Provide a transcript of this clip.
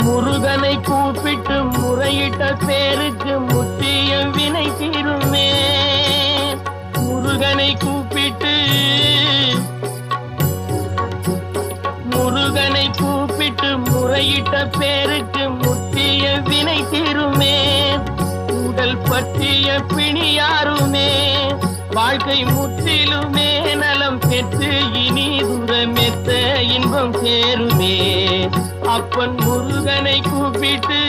முருகனை கூப்பிட்டு முறையிட்ட பேருக்கு முத்திய வினை தீருமே. முருகனை கூப்பிட்டு முறையிட்ட பேருக்கு முத்திய வினை தீருமே. உடல் பற்றிய பிணியாருமே வாழ்க்கை முற்றிலுமே நலம் பெற்று இனி தூரமெத்த இன்பம் சேருமே. அப்பன் முருகனை கூப்பிட்டு